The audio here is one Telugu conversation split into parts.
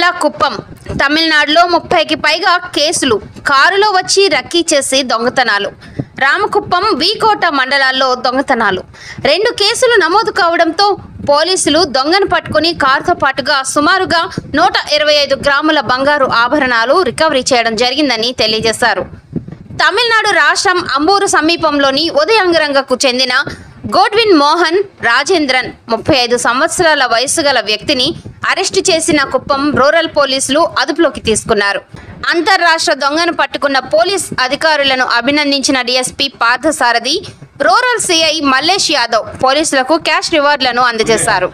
జిల్లా కుప్పం తమిళనాడులో 30కి పైగా కేసులు, కారులో వచ్చి రక్కీ చేసి దొంగతనాలు. రామకుప్పం, వీకోట మండలాల్లో దొంగతనాలు. 2 కేసులు నమోదు కావడంతో పోలీసులు దొంగను పట్టుకుని కారుతో పాటుగా సుమారుగా 125 గ్రాముల బంగారు ఆభరణాలు రికవరీ చేయడం జరిగిందని తెలియజేశారు. తమిళనాడు రాష్ట్రం అంబూరు సమీపంలోని ఉదయంగరంగకు చెందిన గోడ్విన్ మోహన్ రాజేంద్రన్ 35 సంవత్సరాల వయసు గల వ్యక్తిని అరెస్టు చేసిన కుప్పం రూరల్ పోలీసులు అదుపులోకి తీసుకున్నారు. అంతర్రాష్ట్ర దొంగను పట్టుకున్న పోలీస్ అధికారులను అభినందించిన DSP Parthasarathi, rural CI Mallesh Yadav పోలీసులకు క్యాష్ రివార్డులను అందజేశారు.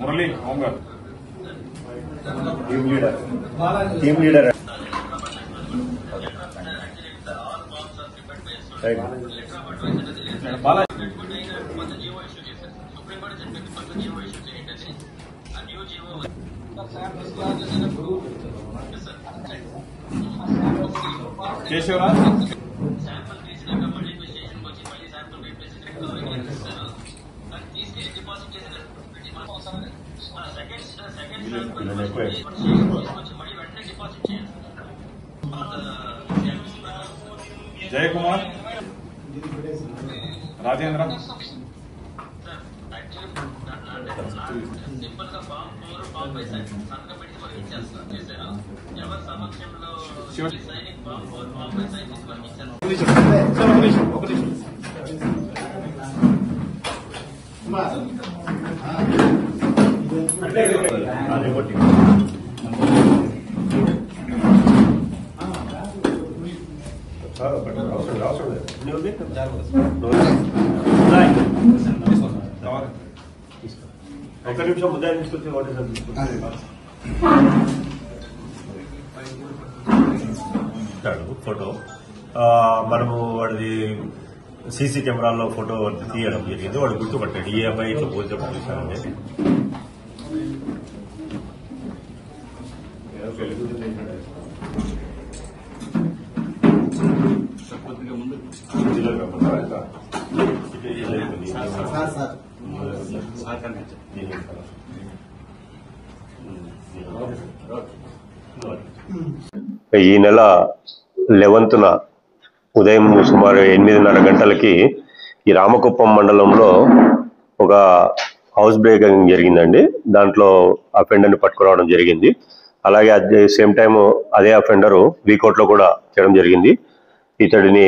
Murali home guard team leader Keshavaraj Jayakumar Rajendra ఒక నిమిషం ముద్ద తీసుకొచ్చి ఫోటో మనము వాడిది సీసీ కెమెరాల్లో ఫోటో తీయడం జరిగింది. వాడు గుర్తుపట్టాడు, ఈ అబ్బాయి ఇట్లా పోల్చడం చూశానండి. ఈ నెల 11న ఉదయం సుమారు 8:30 గంటలకి ఈ రామకుప్పం మండలంలో ఒక హౌస్ బ్రేకింగ్ జరిగిందండి. దాంట్లో అఫెండర్ని పట్టుకురావడం జరిగింది. అలాగే అదే సేమ్ టైం అదే అఫెండరు వీకోట్లో కూడా చేయడం జరిగింది. ఇతడిని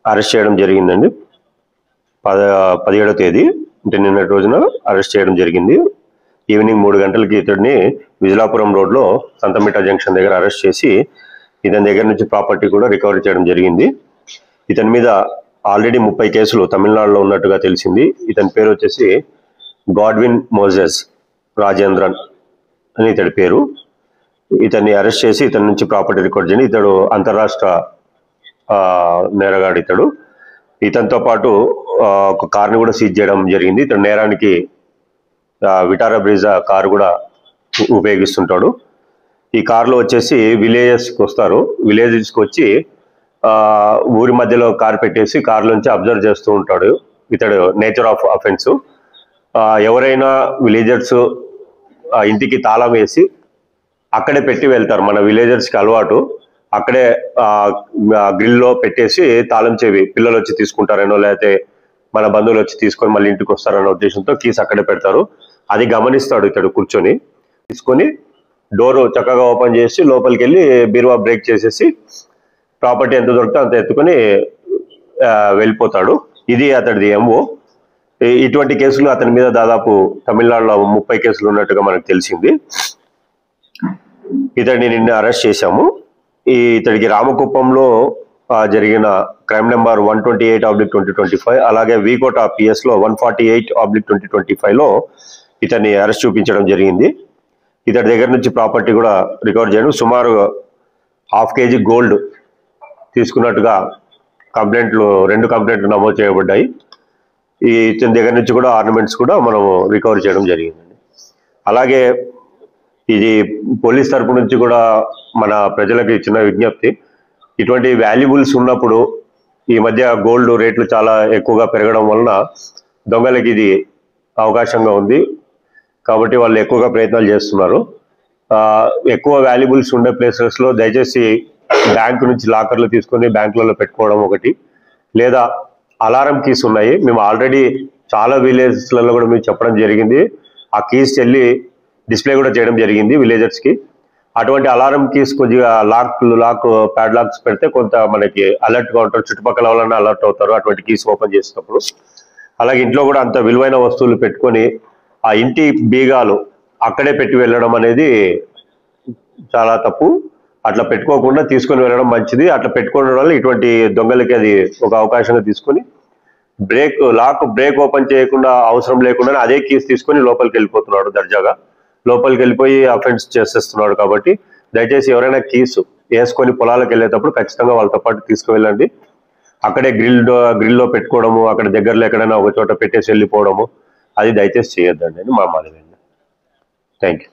అరెస్ట్ చేయడం జరిగిందండి. 17వ తేదీ అంటే నిన్నటి రోజున అరెస్ట్ చేయడం జరిగింది. ఈవినింగ్ 3 గంటలకి ఇతడిని విజలాపురం రోడ్లో సంతమిట జంక్షన్ దగ్గర అరెస్ట్ చేసి ఇతని దగ్గర నుంచి ప్రాపర్టీ కూడా రికవరీ చేయడం జరిగింది. ఇతని మీద ఆల్రెడీ 30 కేసులు తమిళనాడులో ఉన్నట్టుగా తెలిసింది. ఇతని పేరు వచ్చేసి గాడ్విన్ మోజెస్ రాజేంద్రన్ అని ఇతడి పేరు. ఇతన్ని అరెస్ట్ చేసి ఇతని నుంచి ప్రాపర్టీ రికవర్ చేయండి. ఇతడు అంతర్రాష్ట్ర నేరగాడు. ఇతడు ఇతనితో పాటు ఒక కార్ని కూడా సీజ్ చేయడం జరిగింది. ఇతడు నేరానికి విటారా బ్రిజా కారు కూడా ఉపయోగిస్తుంటాడు. ఈ కారులో వచ్చేసి విలేజెస్కి వస్తారు. విలేజెస్కి వచ్చి ఊరి మధ్యలో కారు పెట్టేసి కారులోంచి అబ్జర్వ్ చేస్తూ ఉంటాడు. ఇతడు నేచర్ ఆఫ్ అఫెన్స్. ఎవరైనా విలేజర్స్ ఇంటికి తాళం వేసి అక్కడే పెట్టి వెళ్తారు. మన విలేజర్స్కి అలవాటు, అక్కడే గ్రిల్లో పెట్టేసి తాళం చెవి పిల్లలు వచ్చి తీసుకుంటారనో లేకపోతే మన బంధువులు వచ్చి తీసుకొని మళ్ళీ ఇంటికి వస్తారన్న ఉద్దేశంతో కీస్ అక్కడే పెడతారు. అది గమనిస్తాడు ఇతడు. కూర్చొని తీసుకొని డోరు చక్కగా ఓపెన్ చేసి లోపలికి వెళ్ళి బీరువా బ్రేక్ చేసేసి ప్రాపర్టీ ఎంత దొరికితే అంత ఎత్తుకొని వెళ్ళిపోతాడు. ఇది అతడిది ఎంఓ. ఇటువంటి కేసులు అతని మీద దాదాపు తమిళనాడులో 30 కేసులు ఉన్నట్టుగా మనకు తెలిసింది. ఇతడిని నిన్న అరెస్ట్ చేశాము. ఇతడికి రామకుప్పంలో జరిగిన క్రైమ్ నెంబర్ 128/2025 అలాగే వీకోట పిఎస్లో 148/2025లో ఇతన్ని అరెస్ట్ చూపించడం జరిగింది. ఇతడి దగ్గర నుంచి ప్రాపర్టీ కూడా రికవర్ చేయడం, సుమారు 1/2 kg గోల్డ్ తీసుకున్నట్టుగా కంప్లైంట్లు 2 కంప్లైంట్లు నమోదు చేయబడ్డాయి. ఇతని దగ్గర నుంచి కూడా ఆర్నమెంట్స్ కూడా మనం రికవర్ చేయడం జరిగిందండి. అలాగే ఇది పోలీస్ తరపు నుంచి కూడా మన ప్రజలకు ఇచ్చిన విజ్ఞప్తి. ఇటువంటి వాల్యుబుల్స్ ఉన్నప్పుడు ఈ మధ్య గోల్డ్ రేట్లు చాలా ఎక్కువగా పెరగడం వలన దొంగలకి ఇది అవకాశంగా ఉంది. కాబట్టి వాళ్ళు ఎక్కువగా ప్రయత్నాలు చేస్తున్నారు. ఎక్కువ వాల్యుబుల్స్ ఉండే ప్లేసెస్లో దయచేసి బ్యాంకు నుంచి లాకర్లు తీసుకొని బ్యాంకులలో పెట్టుకోవడం ఒకటి, లేదా అలారం కీస్ ఉన్నాయి. మేము ఆల్రెడీ చాలా విలేజెస్లలో కూడా మేము చెప్పడం జరిగింది. ఆ కీస్ వెళ్ళి డిస్ప్లే కూడా చేయడం జరిగింది విలేజర్స్కి. అటువంటి అలారం కీస్ కొద్దిగా లాక్ ప్యాడ్ లాక్స్ పెడితే కొంత మనకి అలర్ట్గా ఉంటారు, చుట్టుపక్కల వాళ్ళని అలర్ట్ అవుతారు అటువంటి కీస్ ఓపెన్ చేసినప్పుడు. అలాగే ఇంట్లో కూడా అంత విలువైన వస్తువులు పెట్టుకొని ఆ ఇంటి బీగాలు అక్కడే పెట్టి వెళ్ళడం అనేది చాలా తప్పు. అట్లా పెట్టుకోకుండా తీసుకొని వెళ్ళడం మంచిది. అట్లా పెట్టుకోవడం వల్ల ఇటువంటి దొంగలకి అది ఒక అవకాశంగా తీసుకొని బ్రేక్ ఓపెన్ చేయకుండా అవసరం లేకుండా అదే కీస్ తీసుకొని లోపలికి వెళ్ళిపోతున్నాడు, దర్జాగా లోపలికి వెళ్ళిపోయి అఫెన్స్ చేసేస్తున్నాడు. కాబట్టి దయచేసి ఎవరైనా కీస్ వేసుకొని పొలాలకు వెళ్ళేటప్పుడు ఖచ్చితంగా వాళ్ళతో పాటు తీసుకువెళ్ళండి. అక్కడే గ్రిల్లో పెట్టుకోవడము, అక్కడ దగ్గరలో ఎక్కడైనా ఒక చోట పెట్టేసి వెళ్ళిపోవడము అది దయచేసి చేయొద్దండి అని మా మనవి. Thank you.